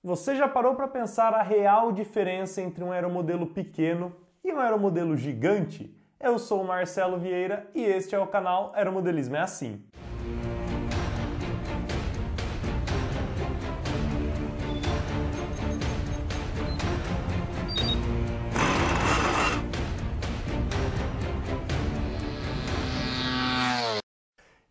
Você já parou para pensar a real diferença entre um aeromodelo pequeno e um aeromodelo gigante? Eu sou o Marcelo Vieira e este é o canal Aeromodelismo é Assim.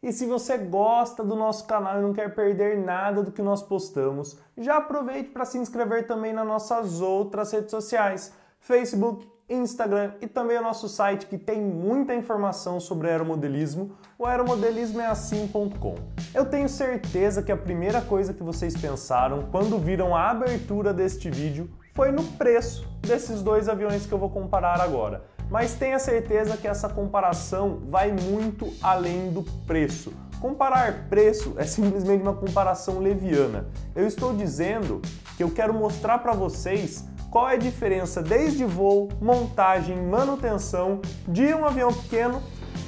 E se você gosta do nosso canal e não quer perder nada do que nós postamos, já aproveite para se inscrever também nas nossas outras redes sociais, Facebook, Instagram e também o nosso site que tem muita informação sobre aeromodelismo, o aeromodelismoeassim.com. Eu tenho certeza que a primeira coisa que vocês pensaram quando viram a abertura deste vídeo foi no preço desses dois aviões que eu vou comparar agora. Mas tenha certeza que essa comparação vai muito além do preço. Comparar preço é simplesmente uma comparação leviana. Eu estou dizendo que eu quero mostrar para vocês qual é a diferença desde voo, montagem, manutenção de um avião pequeno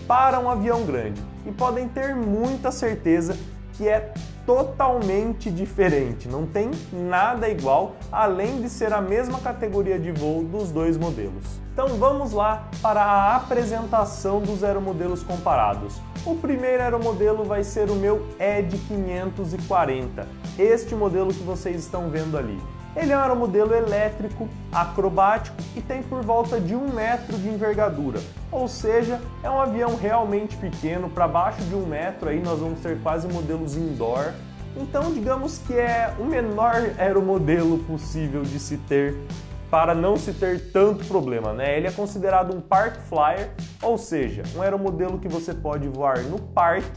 para um avião grande. E podem ter muita certeza que é totalmente diferente, não tem nada igual, além de ser a mesma categoria de voo dos dois modelos. Então vamos lá para a apresentação dos aeromodelos comparados. O primeiro aeromodelo vai ser o meu ED 540, este modelo que vocês estão vendo ali. Ele é um aeromodelo elétrico, acrobático e tem por volta de 1 metro de envergadura, ou seja, é um avião realmente pequeno, para baixo de 1 metro aí nós vamos ter quase modelos indoor, então digamos que é o menor aeromodelo possível de se ter para não se ter tanto problema, né? Ele é considerado um park flyer, ou seja, um aeromodelo que você pode voar no parque.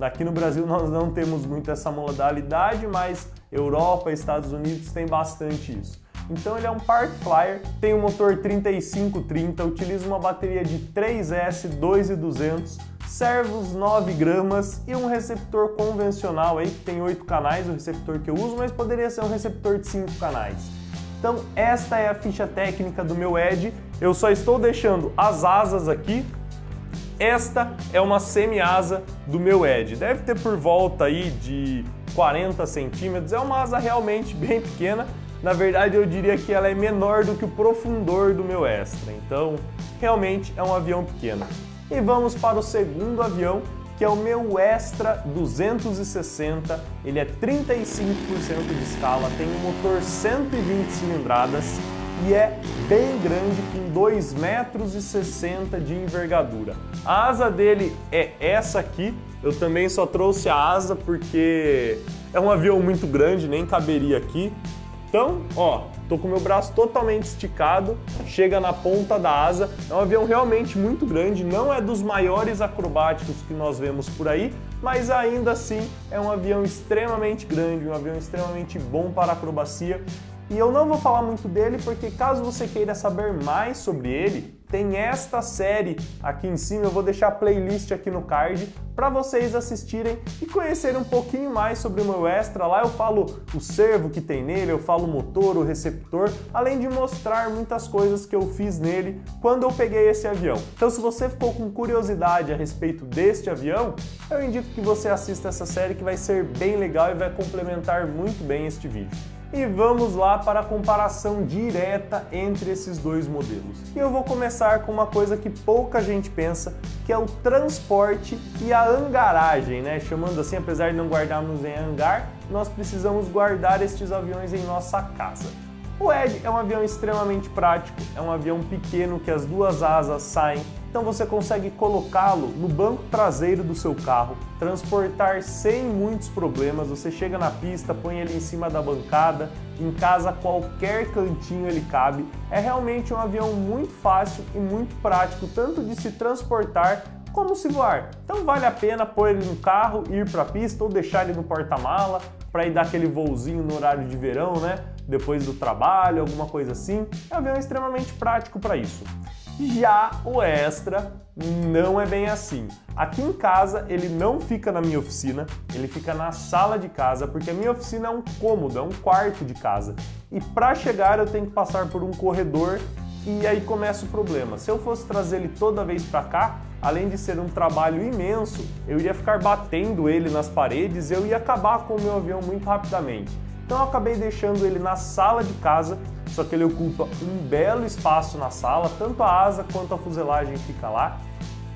Aqui no Brasil nós não temos muito essa modalidade, mas Europa e Estados Unidos tem bastante isso. Então ele é um park flyer, tem um motor 3530, utiliza uma bateria de 3S 2200, servos 9 gramas e um receptor convencional aí que tem 8 canais, o receptor que eu uso, mas poderia ser um receptor de 5 canais. Então esta é a ficha técnica do meu ED, eu só estou deixando as asas aqui. Esta é uma semi-asa do meu ED, deve ter por volta aí de 40 centímetros, é uma asa realmente bem pequena, na verdade eu diria que ela é menor do que o profundor do meu Extra, então realmente é um avião pequeno. E vamos para o segundo avião, que é o meu Extra 260, ele é 35% de escala, tem um motor 120 cilindradas, e é bem grande, com 2,60 metros de envergadura. A asa dele é essa aqui, eu também só trouxe a asa porque é um avião muito grande, nem caberia aqui. Então, ó, tô com o meu braço totalmente esticado, chega na ponta da asa, é um avião realmente muito grande, não é dos maiores acrobáticos que nós vemos por aí, mas ainda assim é um avião extremamente grande, um avião extremamente bom para acrobacia. E eu não vou falar muito dele porque caso você queira saber mais sobre ele, tem esta série aqui em cima, eu vou deixar a playlist aqui no card para vocês assistirem e conhecerem um pouquinho mais sobre o meu Extra. Lá eu falo o servo que tem nele, eu falo o motor, o receptor, além de mostrar muitas coisas que eu fiz nele quando eu peguei esse avião. Então se você ficou com curiosidade a respeito deste avião, eu indico que você assista essa série que vai ser bem legal e vai complementar muito bem este vídeo. E vamos lá para a comparação direta entre esses dois modelos. E eu vou começar com uma coisa que pouca gente pensa, que é o transporte e a hangaragem, né? Chamando assim, apesar de não guardarmos em hangar, nós precisamos guardar estes aviões em nossa casa. O ED é um avião extremamente prático, é um avião pequeno que as duas asas saem, então você consegue colocá-lo no banco traseiro do seu carro, transportar sem muitos problemas, você chega na pista, põe ele em cima da bancada, em casa qualquer cantinho ele cabe, é realmente um avião muito fácil e muito prático, tanto de se transportar como se voar. Então vale a pena pôr ele no carro, ir para a pista ou deixar ele no porta-mala para ir dar aquele voozinho no horário de verão, né? Depois do trabalho, alguma coisa assim. É um avião extremamente prático para isso. Já o Extra não é bem assim. Aqui em casa ele não fica na minha oficina, ele fica na sala de casa, porque a minha oficina é um cômodo, é um quarto de casa. E para chegar eu tenho que passar por um corredor e aí começa o problema. Se eu fosse trazer ele toda vez para cá, além de ser um trabalho imenso, eu iria ficar batendo ele nas paredes e eu ia acabar com o meu avião muito rapidamente. Então eu acabei deixando ele na sala de casa, só que ele ocupa um belo espaço na sala, tanto a asa quanto a fuselagem fica lá,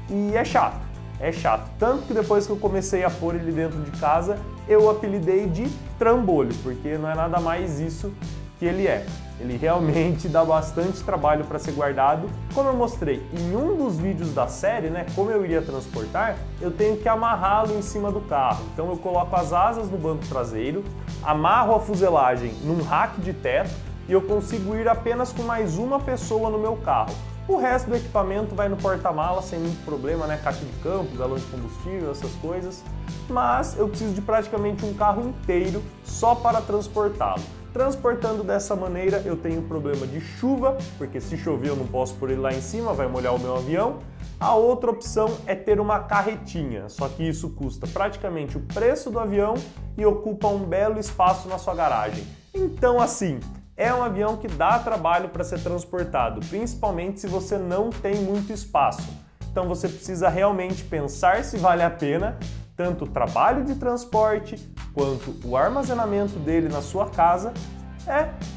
e é chato. É chato, tanto que depois que eu comecei a pôr ele dentro de casa, eu o apelidei de trambolho, porque não é nada mais isso que ele é. Ele realmente dá bastante trabalho para ser guardado. Como eu mostrei em um dos vídeos da série, né, como eu iria transportar, eu tenho que amarrá-lo em cima do carro. Então eu coloco as asas no banco traseiro, amarro a fuselagem num rack de teto e eu consigo ir apenas com mais uma pessoa no meu carro. O resto do equipamento vai no porta-mala sem muito problema, né? Caixa de campo, galão de combustível, essas coisas. Mas eu preciso de praticamente um carro inteiro só para transportá-lo. Transportando dessa maneira eu tenho problema de chuva, porque se chover eu não posso pôr ele lá em cima, vai molhar o meu avião. A outra opção é ter uma carretinha, só que isso custa praticamente o preço do avião e ocupa um belo espaço na sua garagem. Então assim, é um avião que dá trabalho para ser transportado, principalmente se você não tem muito espaço. Então você precisa realmente pensar se vale a pena, tanto o trabalho de transporte quanto o armazenamento dele na sua casa.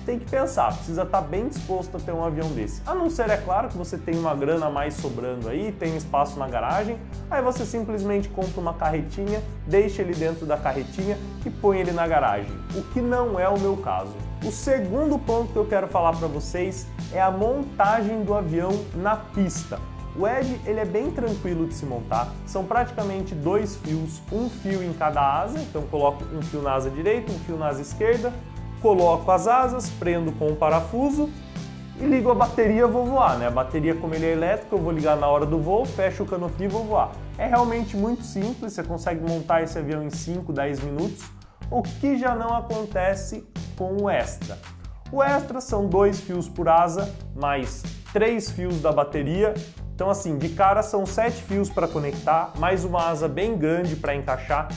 Tem que pensar, precisa estar bem disposto a ter um avião desse. A não ser, é claro, que você tem uma grana a mais sobrando aí, tem espaço na garagem, aí você simplesmente compra uma carretinha, deixa ele dentro da carretinha e põe ele na garagem, o que não é o meu caso. O segundo ponto que eu quero falar para vocês é a montagem do avião na pista. O Edge ele é bem tranquilo de se montar, são praticamente 2 fios, um fio em cada asa, então coloco um fio na asa direita, um fio na asa esquerda, coloco as asas, prendo com um parafuso e ligo a bateria e vou voar, né? A bateria, como ele é elétrico, eu vou ligar na hora do voo, fecho o canopy e vou voar. É realmente muito simples, você consegue montar esse avião em 5, 10 minutos, o que já não acontece com o Extra. O Extra são 2 fios por asa, mais 3 fios da bateria. Então assim, de cara são 7 fios para conectar, mais uma asa bem grande para encaixar.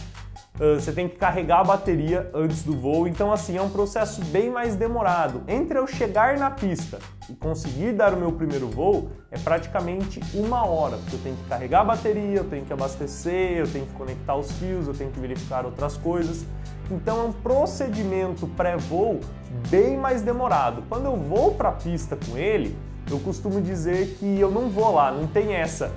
Você tem que carregar a bateria antes do voo, então assim, é um processo bem mais demorado. Entre eu chegar na pista e conseguir dar o meu primeiro voo, é praticamente 1 hora, porque eu tenho que carregar a bateria, eu tenho que abastecer, eu tenho que conectar os fios, eu tenho que verificar outras coisas. Então é um procedimento pré-voo bem mais demorado. Quando eu vou para a pista com ele, eu costumo dizer que eu não vou lá, não tem essa,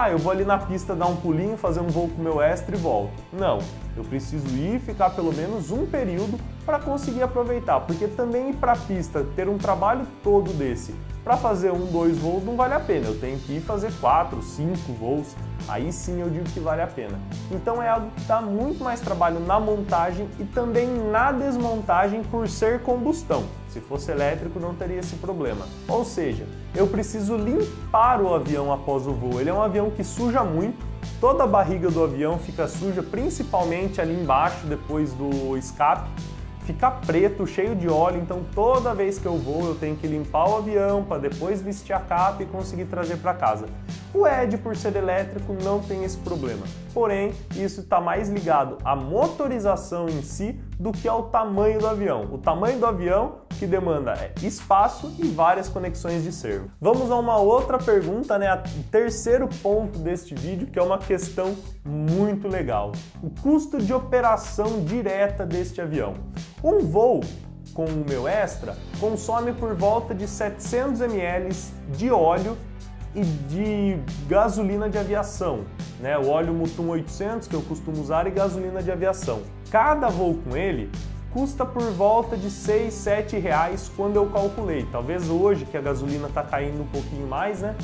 eu vou ali na pista dar um pulinho, fazer um voo com o meu Extra e volto. Não, eu preciso ir ficar pelo menos um período para conseguir aproveitar, porque também ir para a pista, ter um trabalho todo desse, para fazer 1, 2 voos não vale a pena, eu tenho que ir fazer 4, 5 voos, aí sim eu digo que vale a pena. Então é algo que dá muito mais trabalho na montagem e também na desmontagem por ser combustão. Se fosse elétrico não teria esse problema. Ou seja, eu preciso limpar o avião após o voo. Ele é um avião que suja muito, toda a barriga do avião fica suja, principalmente ali embaixo, depois do escape. Fica preto, cheio de óleo, então toda vez que eu vou eu tenho que limpar o avião para depois vestir a capa e conseguir trazer para casa. O Edge, por ser elétrico, não tem esse problema, porém isso está mais ligado à motorização em si do que ao tamanho do avião. O tamanho do avião que demanda espaço e várias conexões de servo. Vamos a uma outra pergunta, né? O terceiro ponto deste vídeo, que é uma questão muito legal. O custo de operação direta deste avião. Um voo com o meu Extra consome por volta de 700 ml de óleo e de gasolina de aviação, né? O óleo Mutum 800 que eu costumo usar e gasolina de aviação. Cada voo com ele custa por volta de 6, 7 reais quando eu calculei. Talvez hoje, que a gasolina está caindo um pouquinho mais, né?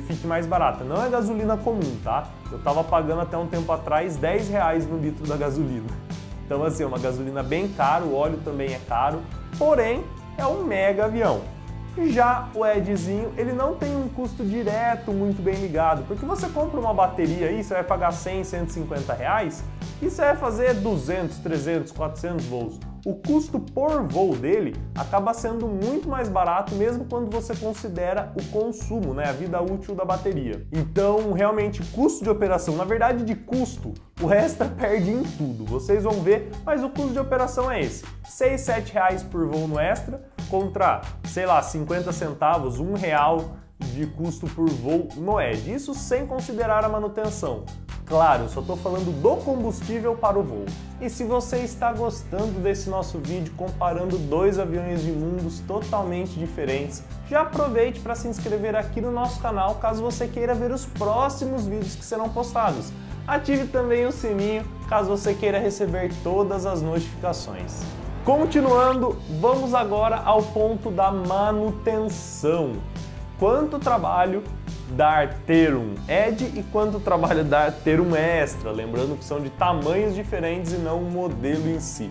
Fique mais barata. Não é gasolina comum, tá? Eu estava pagando até um tempo atrás 10 reais no litro da gasolina. Então assim, é uma gasolina bem cara, o óleo também é caro, porém é um mega avião. Já o Edgezinho, ele não tem um custo direto muito bem ligado, porque você compra uma bateria aí, você vai pagar 100, 150 reais e você vai fazer 200, 300, 400 voos. O custo por voo dele acaba sendo muito mais barato mesmo quando você considera o consumo, né, a vida útil da bateria. Então, realmente, custo de operação, na verdade de custo, o Extra perde em tudo, vocês vão ver, mas o custo de operação é esse, 6, 7 reais por voo no Extra, contra, sei lá, 50 centavos, R$1 de custo por voo no Ed, isso sem considerar a manutenção. Claro, eu só estou falando do combustível para o voo. E se você está gostando desse nosso vídeo comparando dois aviões de mundos totalmente diferentes, já aproveite para se inscrever aqui no nosso canal caso você queira ver os próximos vídeos que serão postados. Ative também o sininho caso você queira receber todas as notificações. Continuando, vamos agora ao ponto da manutenção. Quanto trabalho dá ter um Ed e quanto trabalho dá ter um Extra, lembrando que são de tamanhos diferentes e não o modelo em si.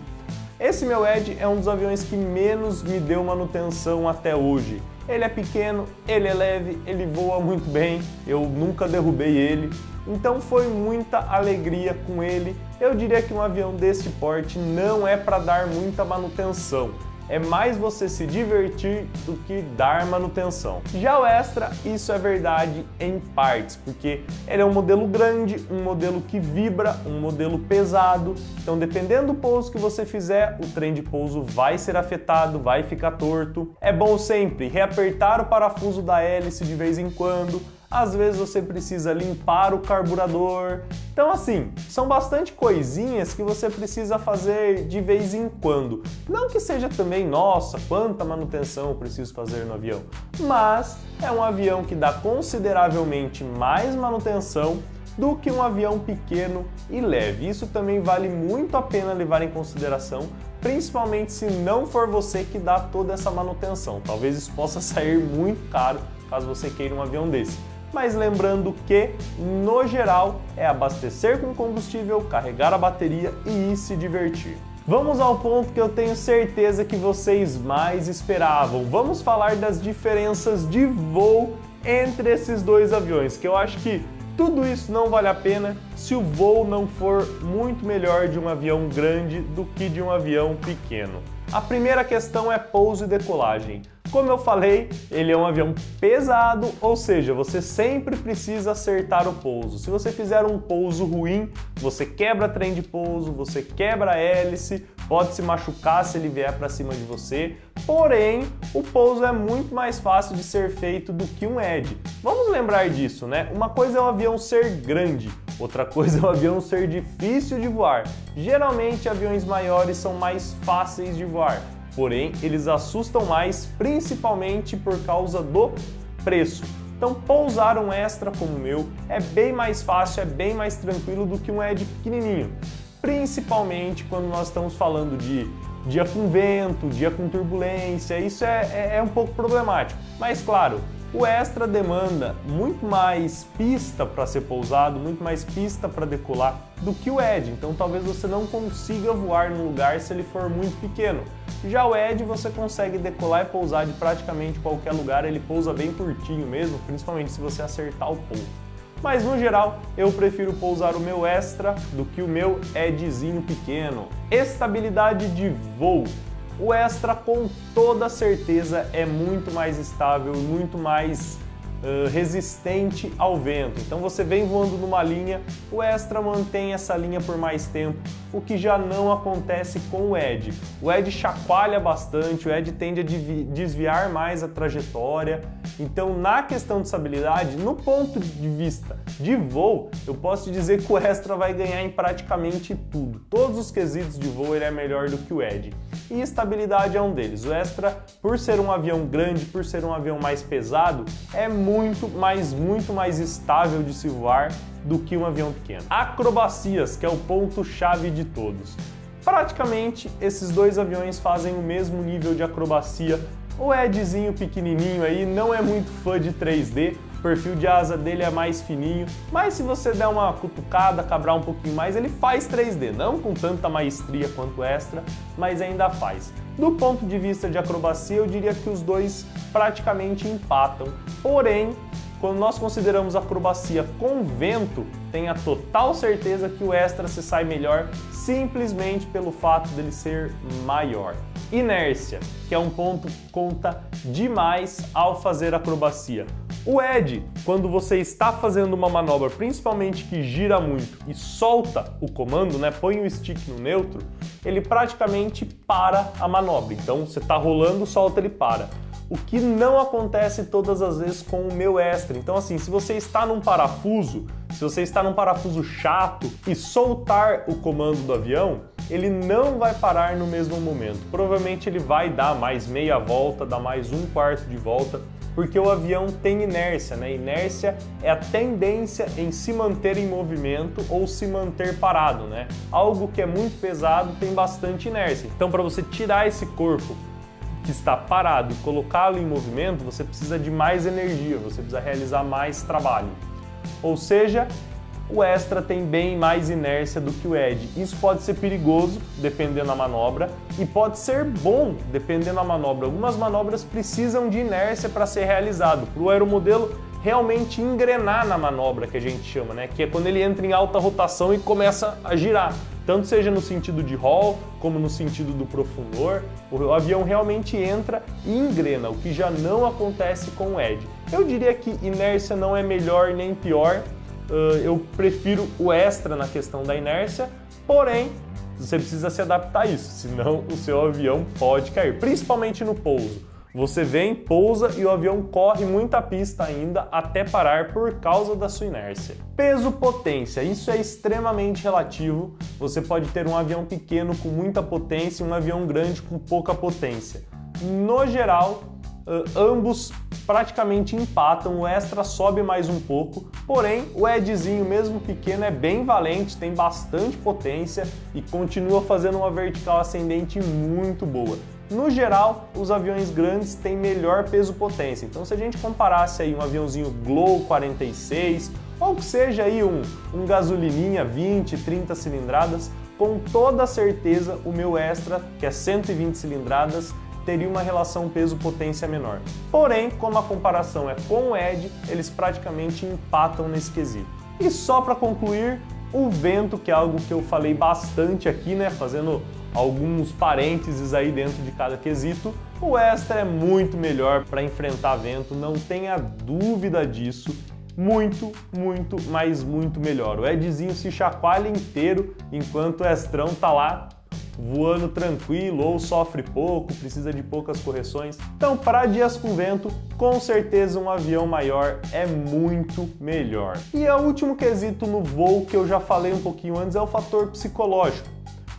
Esse meu Ed é um dos aviões que menos me deu manutenção até hoje. Ele é pequeno, ele é leve, ele voa muito bem, eu nunca derrubei ele, então foi muita alegria com ele. Eu diria que um avião desse porte não é para dar muita manutenção. É mais você se divertir do que dar manutenção. Já o Extra, isso é verdade em partes, porque ele é um modelo grande, um modelo que vibra, um modelo pesado. Então, dependendo do pouso que você fizer, o trem de pouso vai ser afetado, vai ficar torto. É bom sempre reapertar o parafuso da hélice de vez em quando. Às vezes você precisa limpar o carburador. Então assim, são bastante coisinhas que você precisa fazer de vez em quando. Não que seja também, nossa, quanta manutenção eu preciso fazer no avião. Mas é um avião que dá consideravelmente mais manutenção do que um avião pequeno e leve. Isso também vale muito a pena levar em consideração, principalmente se não for você que dá toda essa manutenção. Talvez isso possa sair muito caro caso você queira um avião desse. Mas lembrando que, no geral, é abastecer com combustível, carregar a bateria e ir se divertir. Vamos ao ponto que eu tenho certeza que vocês mais esperavam. Vamos falar das diferenças de voo entre esses dois aviões, que eu acho que tudo isso não vale a pena se o voo não for muito melhor de um avião grande do que de um avião pequeno. A primeira questão é pouso e decolagem. Como eu falei, ele é um avião pesado, ou seja, você sempre precisa acertar o pouso. Se você fizer um pouso ruim, você quebra trem de pouso, você quebra a hélice, pode se machucar se ele vier para cima de você. Porém, o pouso é muito mais fácil de ser feito do que um Ed. Vamos lembrar disso, né? Uma coisa é o avião ser grande, outra coisa é o avião ser difícil de voar. Geralmente, aviões maiores são mais fáceis de voar. Porém, eles assustam mais, principalmente por causa do preço. Então, pousar um Extra como o meu é bem mais fácil, é bem mais tranquilo do que um Ed pequenininho. Principalmente quando nós estamos falando de dia com vento, dia com turbulência, isso é um pouco problemático. Mas, claro, o Extra demanda muito mais pista para ser pousado, muito mais pista para decolar do que o Ed. Então talvez você não consiga voar num lugar se ele for muito pequeno. Já o Ed você consegue decolar e pousar de praticamente qualquer lugar, ele pousa bem curtinho mesmo, principalmente se você acertar o pouso. Mas no geral, eu prefiro pousar o meu Extra do que o meu Edzinho pequeno. Estabilidade de voo. O Extra, com toda certeza, é muito mais estável, muito mais resistente ao vento. Então você vem voando numa linha, o Extra mantém essa linha por mais tempo, o que já não acontece com o Ed. O Ed chacoalha bastante, o Ed tende a desviar mais a trajetória. Então, na questão de estabilidade, no ponto de vista de voo, eu posso te dizer que o Extra vai ganhar em praticamente tudo. Todos os quesitos de voo ele é melhor do que o Ed. E estabilidade é um deles. O Extra, por ser um avião grande, por ser um avião mais pesado, é muito mais estável de se voar do que um avião pequeno. Acrobacias, que é o ponto-chave de todos. Praticamente, esses dois aviões fazem o mesmo nível de acrobacia. O Edzinho pequenininho aí não é muito fã de 3D, o perfil de asa dele é mais fininho, mas se você der uma cutucada, cabrar um pouquinho mais, ele faz 3D, não com tanta maestria quanto o Extra, mas ainda faz. Do ponto de vista de acrobacia, eu diria que os dois praticamente empatam, porém, quando nós consideramos acrobacia com vento, tenha total certeza que o Extra se sai melhor simplesmente pelo fato dele ser maior. Inércia, que é um ponto que conta demais ao fazer acrobacia. O Ed, quando você está fazendo uma manobra, principalmente que gira muito e solta o comando, né, põe o stick no neutro, ele praticamente para a manobra. Então você está rolando, solta, ele para. o que não acontece todas as vezes com o meu Extra. Então assim, se você está num parafuso chato e soltar o comando do avião, ele não vai parar no mesmo momento. Provavelmente ele vai dar mais meia volta, dar mais um quarto de volta, porque o avião tem inércia, né? Inércia é a tendência em se manter em movimento ou se manter parado, né? Algo que é muito pesado tem bastante inércia. Então, para você tirar esse corpo que está parado e colocá-lo em movimento, você precisa de mais energia, você precisa realizar mais trabalho. Ou seja, o Extra tem bem mais inércia do que o Edge. Isso pode ser perigoso, dependendo da manobra, e pode ser bom, dependendo da manobra. Algumas manobras precisam de inércia para ser realizado, para o aeromodelo realmente engrenar na manobra, que a gente chama, né? Que é quando ele entra em alta rotação e começa a girar. Tanto seja no sentido de roll, como no sentido do profundor, o avião realmente entra e engrena, o que já não acontece com o Edge. Eu diria que inércia não é melhor nem pior, eu prefiro o Extra na questão da inércia, porém, você precisa se adaptar a isso, senão o seu avião pode cair, principalmente no pouso. Você vem, pousa e o avião corre muita pista ainda até parar por causa da sua inércia. Peso-potência, isso é extremamente relativo. Você pode ter um avião pequeno com muita potência e um avião grande com pouca potência. No geral, ambos praticamente empatam, o Extra sobe mais um pouco, porém o Edgezinho, mesmo pequeno, é bem valente, tem bastante potência e continua fazendo uma vertical ascendente muito boa. No geral, os aviões grandes têm melhor peso-potência, então se a gente comparasse aí um aviãozinho Glow 46, ou que seja aí um gasolininha 20, 30 cilindradas, com toda certeza o meu Extra, que é 120 cilindradas, teria uma relação peso-potência menor. Porém, como a comparação é com o Edge, eles praticamente empatam nesse quesito. E só para concluir, o vento, que é algo que eu falei bastante aqui, né, fazendo alguns parênteses aí dentro de cada quesito, o Extra é muito melhor para enfrentar vento, não tenha dúvida disso. Muito, mas muito melhor. O Edgezinho se chacoalha inteiro, enquanto o Extrão tá lá voando tranquilo ou sofre pouco, precisa de poucas correções. Então, para dias com vento, com certeza um avião maior é muito melhor. E o último quesito no voo, que eu já falei um pouquinho antes, é o fator psicológico.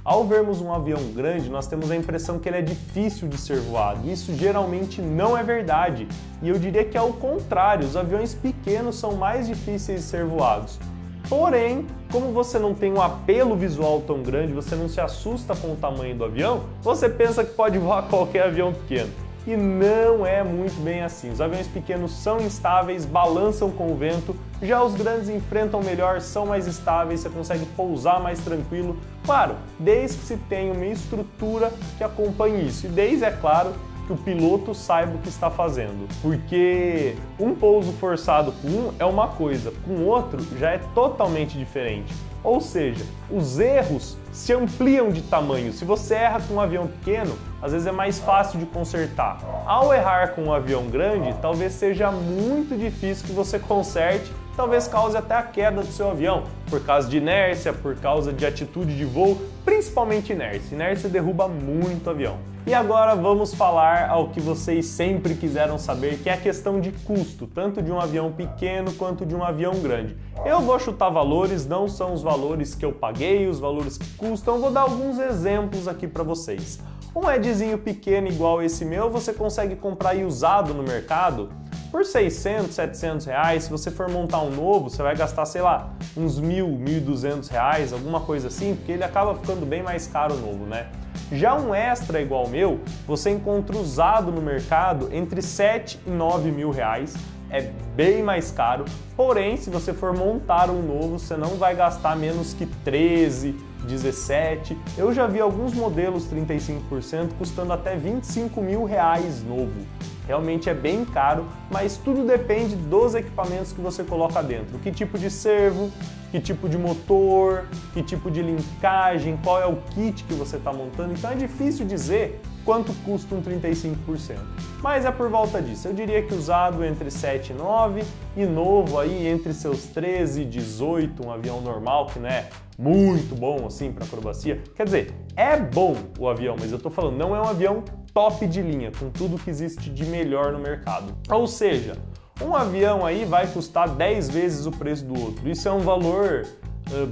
Ao vermos um avião grande, nós temos a impressão que ele é difícil de ser voado. Isso geralmente não é verdade. E eu diria que é o contrário, os aviões pequenos são mais difíceis de ser voados. Porém, como você não tem um apelo visual tão grande, você não se assusta com o tamanho do avião, você pensa que pode voar qualquer avião pequeno. E não é muito bem assim. Os aviões pequenos são instáveis, balançam com o vento, já os grandes enfrentam melhor, são mais estáveis, você consegue pousar mais tranquilo. Claro, desde que se tenha uma estrutura que acompanhe isso. E desde, é claro, que o piloto saiba o que está fazendo, porque um pouso forçado com um é uma coisa, com outro já é totalmente diferente. Ou seja, os erros se ampliam de tamanho. Se você erra com um avião pequeno, às vezes é mais fácil de consertar. Ao errar com um avião grande, talvez seja muito difícil que você conserte, talvez cause até a queda do seu avião, por causa de inércia, por causa de atitude de voo, principalmente inércia. Inércia derruba muito avião. E agora vamos falar ao que vocês sempre quiseram saber, que é a questão de custo, tanto de um avião pequeno quanto de um avião grande. Eu vou chutar valores, não são os valores que eu paguei, os valores que custam, eu vou dar alguns exemplos aqui para vocês. Um Edgezinho pequeno igual esse meu, você consegue comprar usado no mercado por 600, 700 reais. Se você for montar um novo, você vai gastar, sei lá, uns 1.200 reais, alguma coisa assim, porque ele acaba ficando bem mais caro novo, né? Já um Extra igual o meu, você encontra usado no mercado entre 7 e 9 mil reais, é bem mais caro, porém, se você for montar um novo, você não vai gastar menos que 13, 17. Eu já vi alguns modelos 35% custando até 25 mil reais novo. Realmente é bem caro, mas tudo depende dos equipamentos que você coloca dentro. Que tipo de servo, que tipo de motor, que tipo de linkagem, qual é o kit que você está montando. Então é difícil dizer quanto custa um 35%. Mas é por volta disso. Eu diria que usado entre 7 e 9 e novo aí entre seus 13 e 18, um avião normal que não é muito bom assim para acrobacia. Quer dizer, é bom o avião, mas eu tô falando, não é um avião top de linha, com tudo que existe de melhor no mercado. Ou seja, um avião aí vai custar 10 vezes o preço do outro. Isso é um valor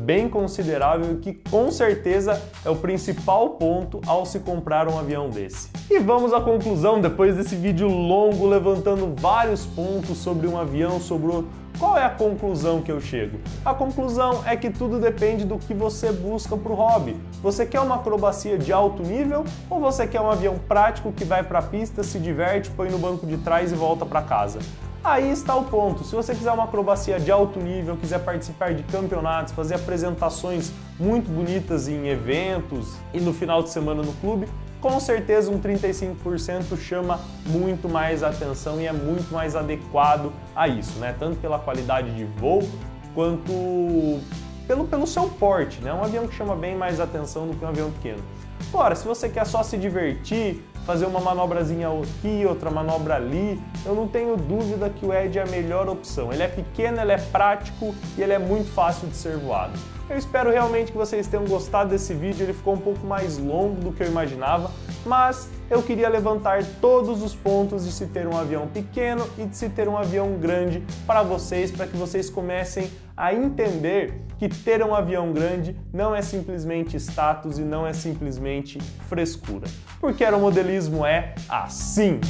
bem considerável que com certeza é o principal ponto ao se comprar um avião desse. E vamos à conclusão, depois desse vídeo longo levantando vários pontos sobre um avião, sobre outro. Qual é a conclusão que eu chego? A conclusão é que tudo depende do que você busca para o hobby. Você quer uma acrobacia de alto nível ou você quer um avião prático que vai para a pista, se diverte, põe no banco de trás e volta para casa? Aí está o ponto. Se você quiser uma acrobacia de alto nível, quiser participar de campeonatos, fazer apresentações muito bonitas em eventos e no final de semana no clube, com certeza um 35% chama muito mais atenção e é muito mais adequado a isso, né? Tanto pela qualidade de voo quanto pelo seu porte, né? Um avião que chama bem mais atenção do que um avião pequeno. Agora, se você quer só se divertir, fazer uma manobrazinha aqui, outra manobra ali, eu não tenho dúvida que o Ed é a melhor opção. Ele é pequeno, ele é prático e ele é muito fácil de ser voado. Eu espero realmente que vocês tenham gostado desse vídeo, ele ficou um pouco mais longo do que eu imaginava, mas eu queria levantar todos os pontos de se ter um avião pequeno e de se ter um avião grande para que vocês comecem a entender que ter um avião grande não é simplesmente status e não é simplesmente frescura, porque aeromodelismo é assim.